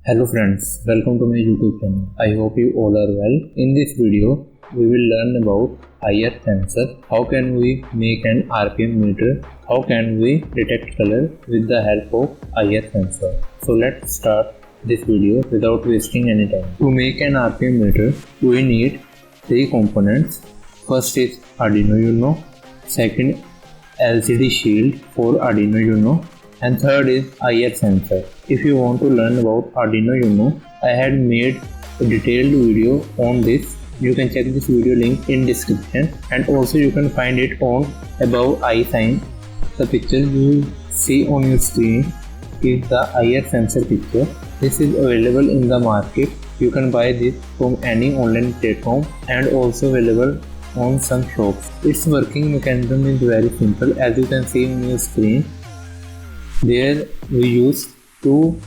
Hello friends, welcome to my YouTube channel. I hope you all are well. In this video, we will learn about IR sensor. How can we make an RPM meter? How can we detect color with the help of IR sensor? So let's start this video without wasting any time. To make an RPM meter, we need three components. First is Arduino Uno, second LCD shield for Arduino Uno, and third is IR sensor. If you want to learn about Arduino Uno, I had made a detailed video on this. You can check this video link in description, and also you can find it on above I sign. The picture you see on your screen is the IR sensor picture. This is available in the market. You can buy this from any online platform and also available on some shops. Its working mechanism is very simple, as you can see on your screen. There we use two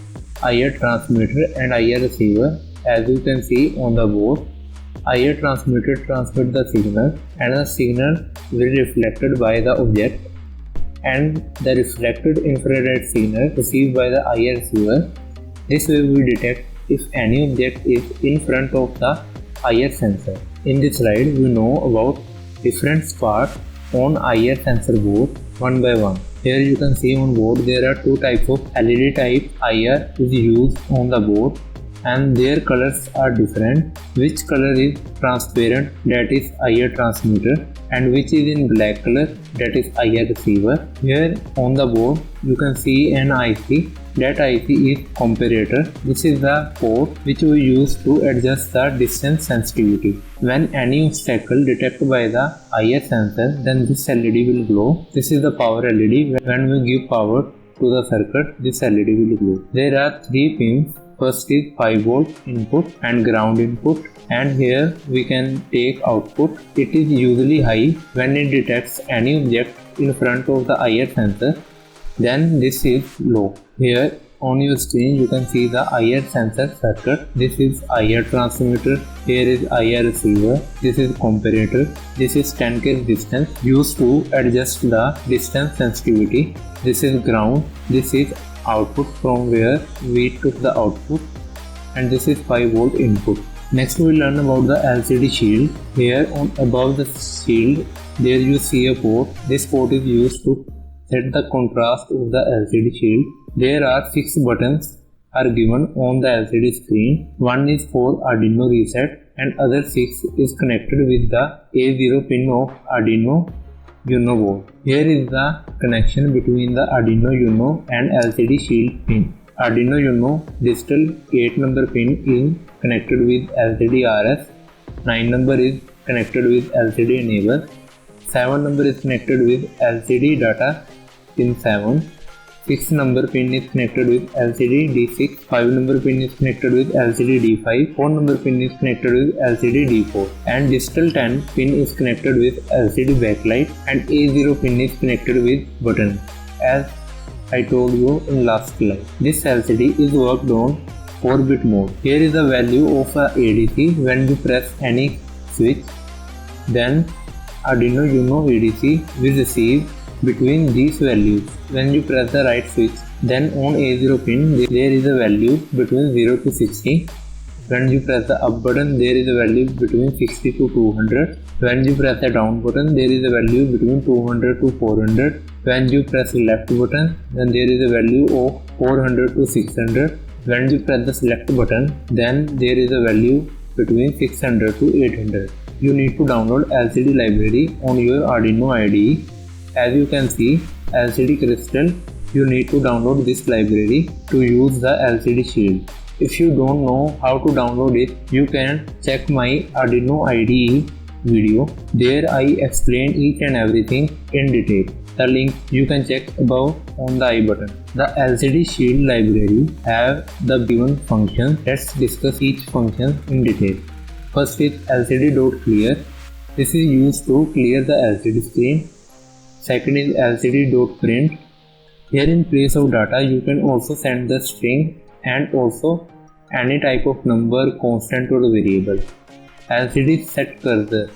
IR transmitter and IR receiver. As you can see on the board, IR transmitter transmits the signal and the signal will be reflected by the object, and the reflected infrared signal received by the IR receiver. This way we detect if any object is in front of the IR sensor. In this slide we know about different parts on IR sensor board one by one. Here you can see on board there are two types of LED type IR is used on the board, and their colors are different. Which color is transparent, that is IR transmitter, and which is in black color, that is IR receiver. Here on the board you can see an IC. That IC is comparator. This is the port which we use to adjust the distance sensitivity. When any obstacle detected by the IR sensor, then this LED will glow. This is the power LED. When we give power to the circuit, this LED will glow. There are three pins. First is 5 volt input and ground input, and here we can take output. It is usually high when it detects any object in front of the IR sensor. Then this is low. Here on your screen you can see the IR sensor circuit. This is IR transmitter. Here is IR receiver. This is comparator. This is 10K distance used to adjust the distance sensitivity. This is ground. This is output from where we took the output, and this is 5 volt input. Next we will learn about the LCD shield. Here on above the shield there you see a port. This port is used to set the contrast of the LCD shield. There are 6 buttons are given on the LCD screen. One is for Arduino reset, and other 6 is connected with the A0 pin of Arduino Uno board. Here is the connection between the Arduino Uno and LCD shield pin. Arduino Uno digital 8 number pin is connected with LCD RS, 9 number is connected with LCD enable, 7 number is connected with LCD data pin 7, 6 number pin is connected with LCD D6, 5 number pin is connected with LCD D5, 4 number pin is connected with LCD D4, and digital 10 pin is connected with LCD backlight, and A0 pin is connected with button, as I told you in last slide. This LCD is worked on 4-bit mode. Here is the value of a ADC when you press any switch. Then Arduino Uno ADC will receive between these values. When you press the right switch, then on A0 pin there is a value between 0 to 60. When you press the up button, there is a value between 60 to 200. When you press the down button, there is a value between 200 to 400. When you press the left button, then there is a value of 400 to 600. When you press the select button, then there is a value between 600 to 800. You need to download LCD library on your Arduino IDE. As you can see, LCD crystal, you need to download this library to use the LCD shield. If you don't know how to download it, you can check my Arduino IDE video. There I explain each and everything in detail. The link you can check above on the I button. The LCD shield library have the given functions. Let's discuss each function in detail. First is LCD.clear. This is used to clear the LCD screen. Second is LCD.print. Here in place of data you can also send the string and also any type of number, constant or variable. LCD set cursor.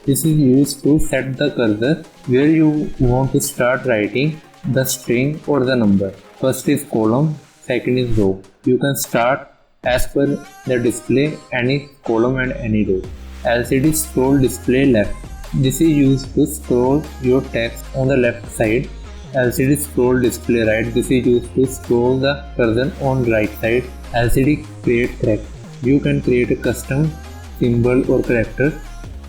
This is used to set the cursor where you want to start writing the string or the number. First is column, second is row. You can start as per the display any column and any row. LCD scroll display left. This is used to scroll your text on the left side. LCD scroll display right. This is used to scroll the cursor on right side. LCD create character. You can create a custom symbol or character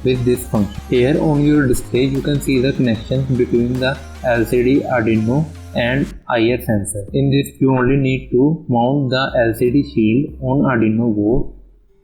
with this function. Here on your display you can see the connections between the LCD, Arduino and IR sensor. In this you only need to mount the LCD shield on Arduino board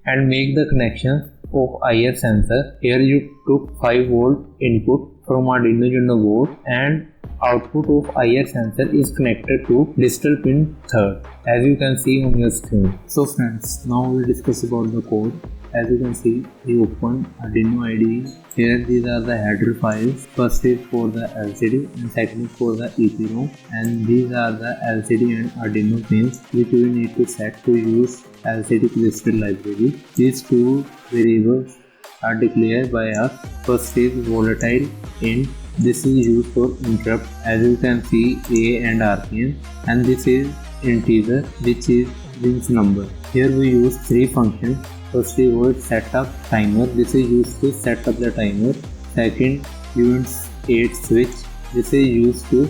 and make the connections of IR sensor. Here you took 5 volt input from Arduino Uno board and output of IR sensor is connected to digital pin 3rd, as you can see on your screen. So friends, now we'll discuss about the code. As you can see, we open Arduino IDE. Here these are the header files. First is for the LCD and second is for the EEPROM, and these are the LCD and Arduino pins which we need to set to use LCD crystal library. These two variables are declared by us. First is volatile int. This is used for interrupt, as you can see A and RPM, and this is integer which is wings number. Here we use 3 functions. First is void setup timer. This is used to set up the timer. Second, units 8 switch. This is used to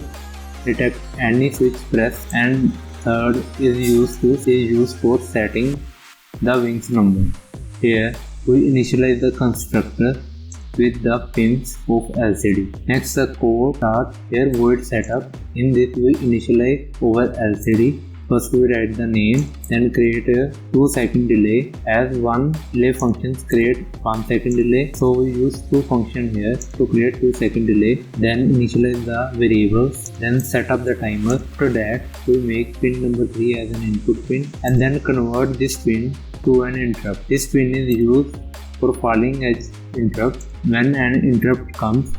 detect any switch press, and third is used for setting the wings number. Here we initialize the constructor with the pins of LCD. Next the code start. Here void setup. In this we initialize over LCD. First we write the name, then create a 2-second delay, as one delay functions create 1 second delay. So we use 2 functions here to create 2-second delay. Then initialize the variables, then set up the timer. After that we make pin number 3 as an input pin and then convert this pin to an interrupt. This pin is used for falling edge interrupt. When an interrupt comes,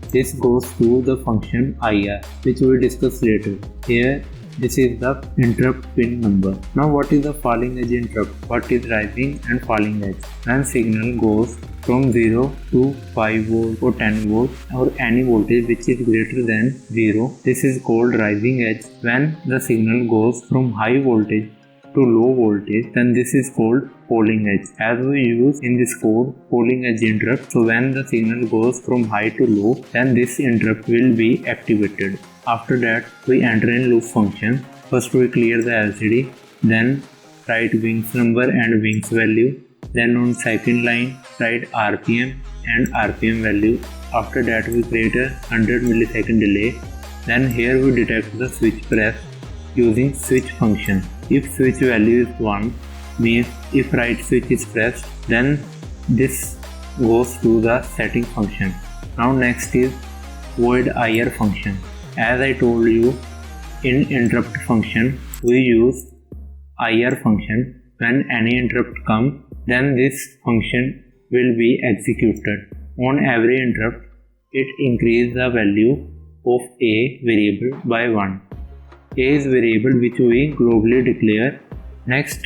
this goes to the function IR, which we will discuss later. Here this is the interrupt pin number. Now what is the falling edge interrupt? What is rising and falling edge? When signal goes from 0 to 5 volt or 10 volt or any voltage which is greater than 0, this is called rising edge. When the signal goes from high voltage to low voltage, then this is called falling edge, as we use in this code falling edge interrupt. So when the signal goes from high to low, then this interrupt will be activated. After that we enter in loop function. First we clear the LCD, then write wings number and wings value, then on second line write RPM and RPM value. After that we create a 100 millisecond delay. Then here we detect the switch press using switch function. If switch value is 1, means if right switch is pressed, then this goes to the setting function. Now next is void IR function. As I told you, in interrupt function we use IR function. When any interrupt comes, then this function will be executed. On every interrupt, it increases the value of a variable by 1. A is variable which we globally declare. Next,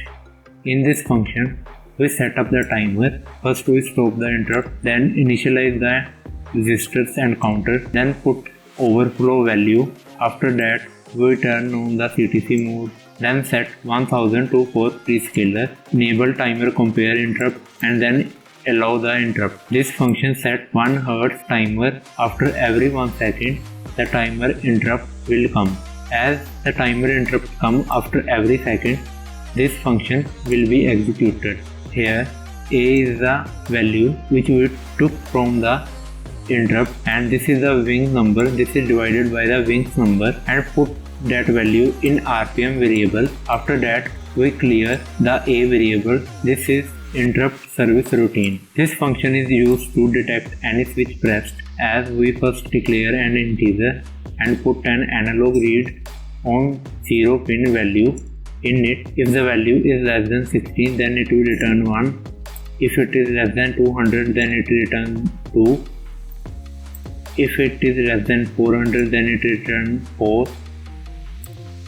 in this function, we set up the timer. First we stop the interrupt, then initialize the registers and counters, then put overflow value. After that we turn on the CTC mode, then set 1000 to 4 prescaler, enable timer compare interrupt, and then allow the interrupt. This function set 1 Hz timer. After every 1 second the timer interrupt will come. As the timer interrupt come after every second, this function will be executed. Here A is the value which we took from the interrupt, and this is the wings number. This is divided by the wings number and put that value in RPM variable. After that we clear the A variable. This is interrupt service routine. This function is used to detect any switch pressed, as we first declare an integer and put an analog read on 0 pin value in it. If the value is less than 16, then it will return 1. If it is less than 200, then it returns 2. If it is less than 400, then it returns 4.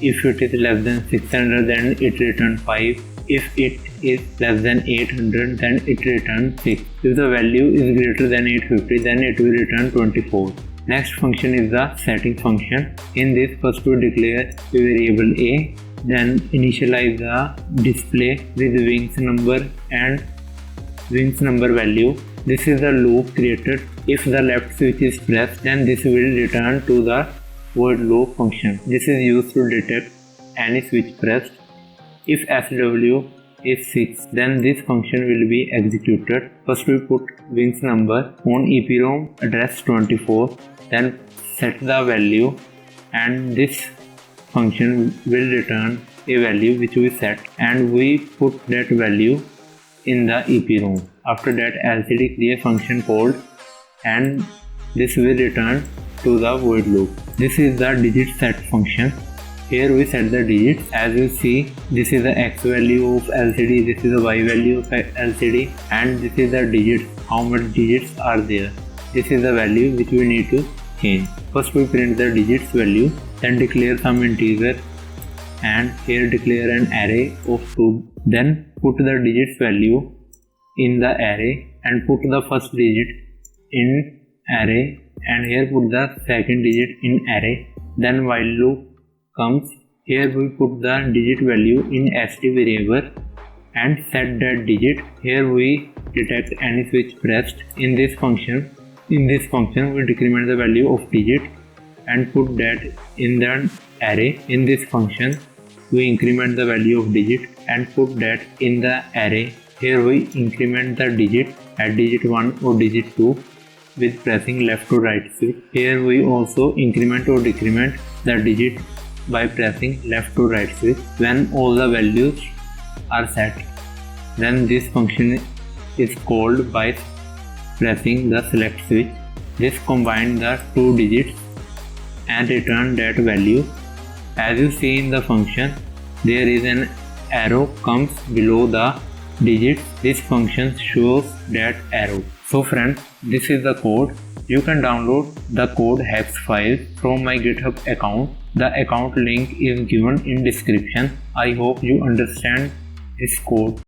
If it is less than 600, then it returns 5. If it is less than 800, then it returns 6. If the value is greater than 850, then it will return 24. Next function is the setting function. In this, first we declare a variable A, Then initialize the display with wings number and wings number value. This is the loop created. If the left switch is pressed, then this will return to the void loop function. This is used to detect any switch pressed. If SW is 6, then this function will be executed. First we put wings number on EPROM address 24, then set the value, and this function will return a value which we set, and we put that value in the EPROM. After that, LCD create function called, and this will return to the void loop. This is the digit set function. Here we set the digits. As you see, this is the X value of LCD, this is the Y value of LCD, and this is the digits, how much digits are there. This is the value which we need to change. First we print the digits value, then declare some integer, and here declare an array of 2. Then put the digits value in the array and put the first digit in array, and here put the second digit in array. Then while loop comes, here we put the digit value in st variable and set that digit. Here we detect any switch pressed. In this function we decrement the value of digit and put that in the array. In this function we increment the value of digit and put that in the array. Here we increment the digit at digit 1 or digit 2 with pressing left to right switch. Here we also increment or decrement the digit by pressing left to right switch. When all the values are set, then this function is called by pressing the select switch. This combines the two digits and return that value. As you see in the function, there is an arrow comes below the digits. This function shows that arrow. So friends, this is the code. You can download the code hex file from my GitHub account. The account link is given in description. I hope you understand this code.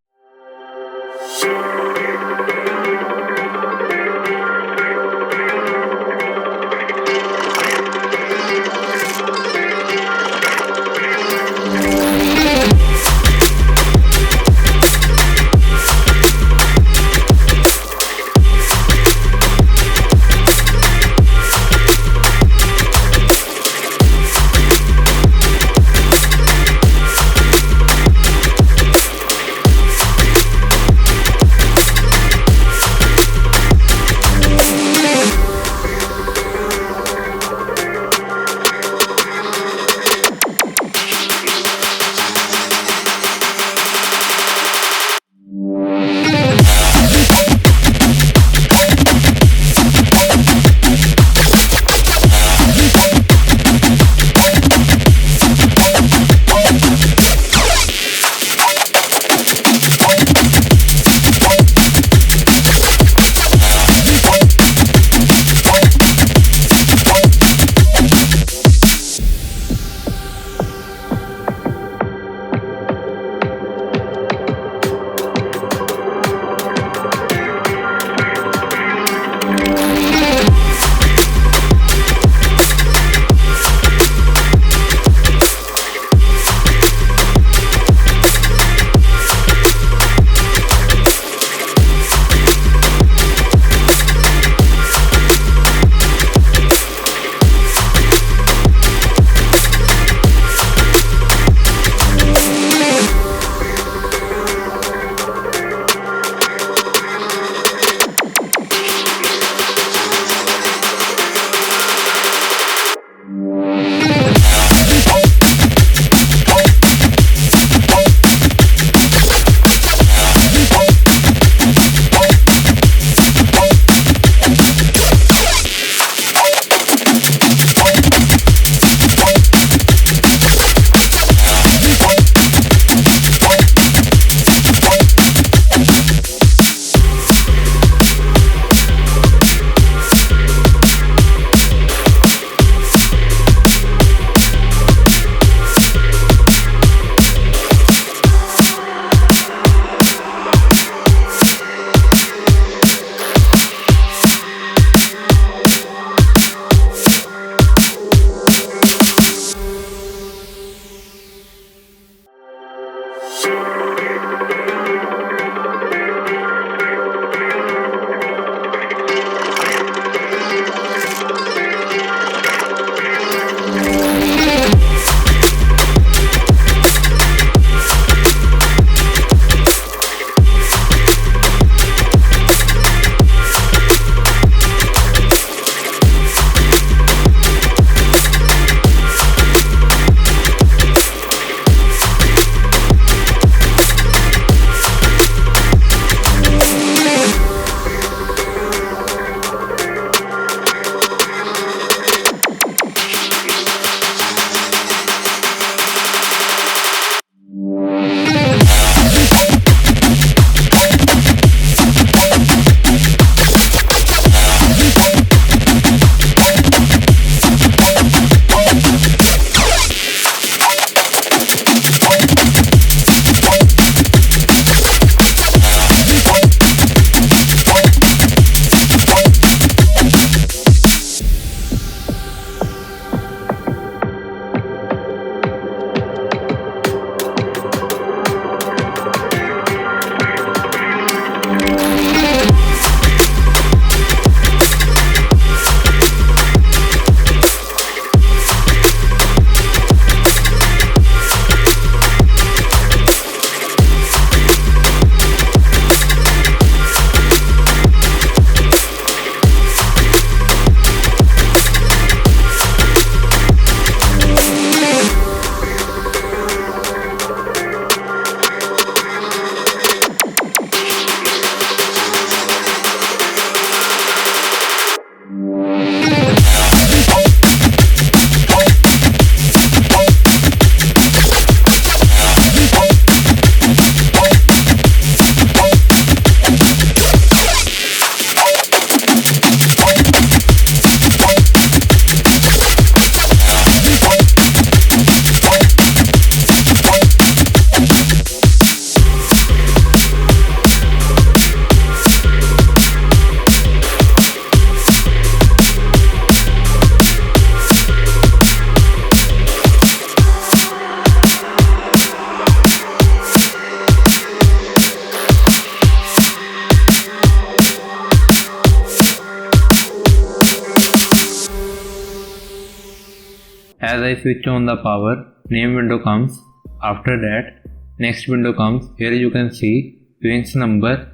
As I switch on the power, name window comes. After that, next window comes. Here you can see wings number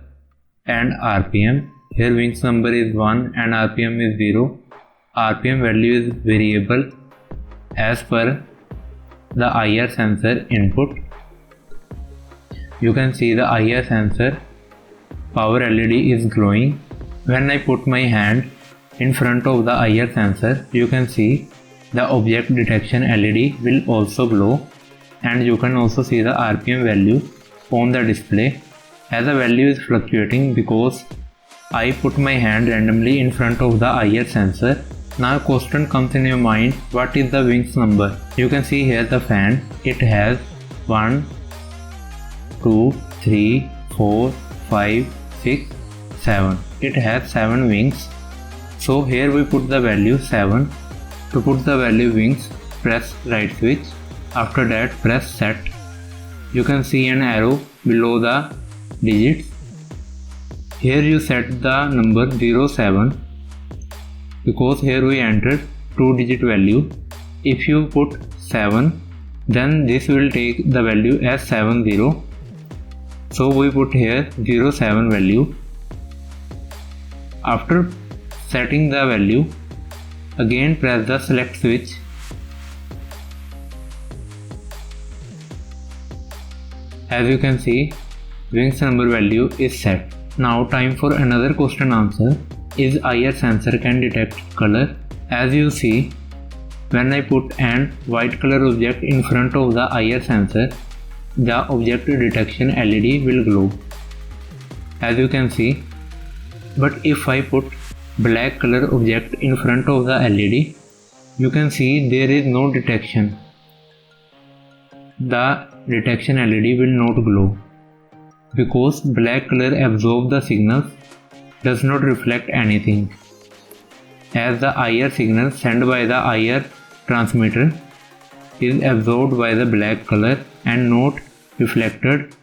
and RPM. Here wings number is 1 and RPM is 0. RPM value is variable as per the IR sensor input. You can see the IR sensor power LED is glowing. When I put my hand in front of the IR sensor, you can see the object detection LED will also glow, and you can also see the RPM value on the display. As the value is fluctuating because I put my hand randomly in front of the IR sensor. Now question comes in your mind, what is the wings number? You can see here the fan, it has 1, 2, 3, 4, 5, 6, 7. It has 7 wings. So here we put the value 7. To put the value wings, press right switch. After that press set. You can see an arrow below the digits. Here you set the number 07 because here we entered 2-digit value. If you put 7, then this will take the value as 70. So we put here 07 value. After setting the value, again press the select switch. As you can see, wings number value is set. Now time for another question answer. Is IR sensor can detect color? As you see, when I put an white color object in front of the IR sensor, the object detection LED will glow, as you can see. But if I put black color object in front of the LED, you can see there is no detection. The detection LED will not glow because black color absorbs the signals, does not reflect anything, as the IR signal sent by the IR transmitter is absorbed by the black color and not reflected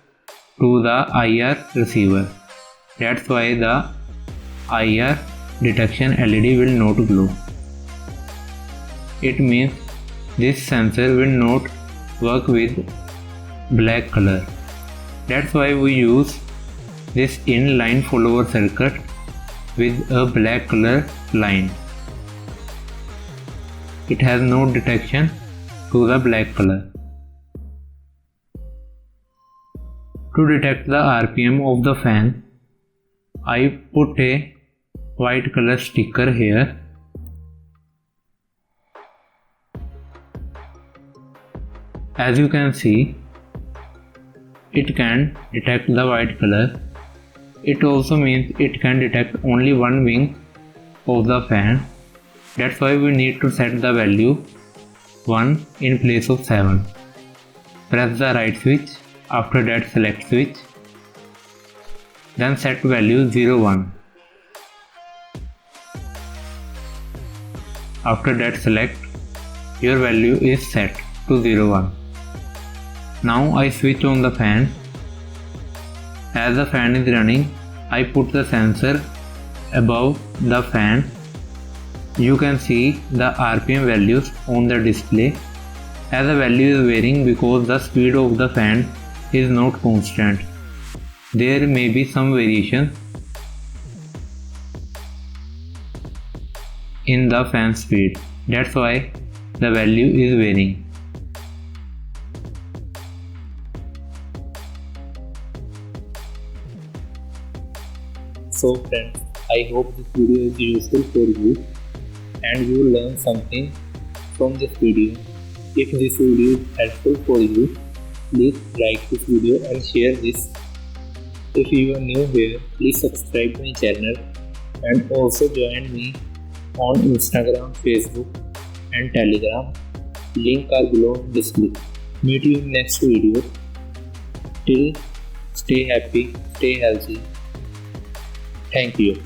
to the IR receiver. That's why the IR detection LED will not glow. It means this sensor will not work with black color. That's why we use this in-line follower circuit with a black color line. It has no detection to the black color. To detect the RPM of the fan, I put a white color sticker here. As you can see, it can detect the white color. It also means it can detect only one wing of the fan. That's why we need to set the value 1 in place of 7. Press the right switch, after that select switch, then set value 01. After that select, your value is set to 01. Now I switch on the fan. As the fan is running, I put the sensor above the fan. You can see the RPM values on the display. As the value is varying because the speed of the fan is not constant. There may be some variation in the fan speed. That's why the value is varying. So friends, I hope this video is useful for you and you learn something from this video. If this video is helpful for you, please like this video and share this. If you are new here, please subscribe my channel and also join me on Instagram, Facebook and Telegram. Link are below in description. Meet you in next video. Till stay happy, stay healthy. Thank you.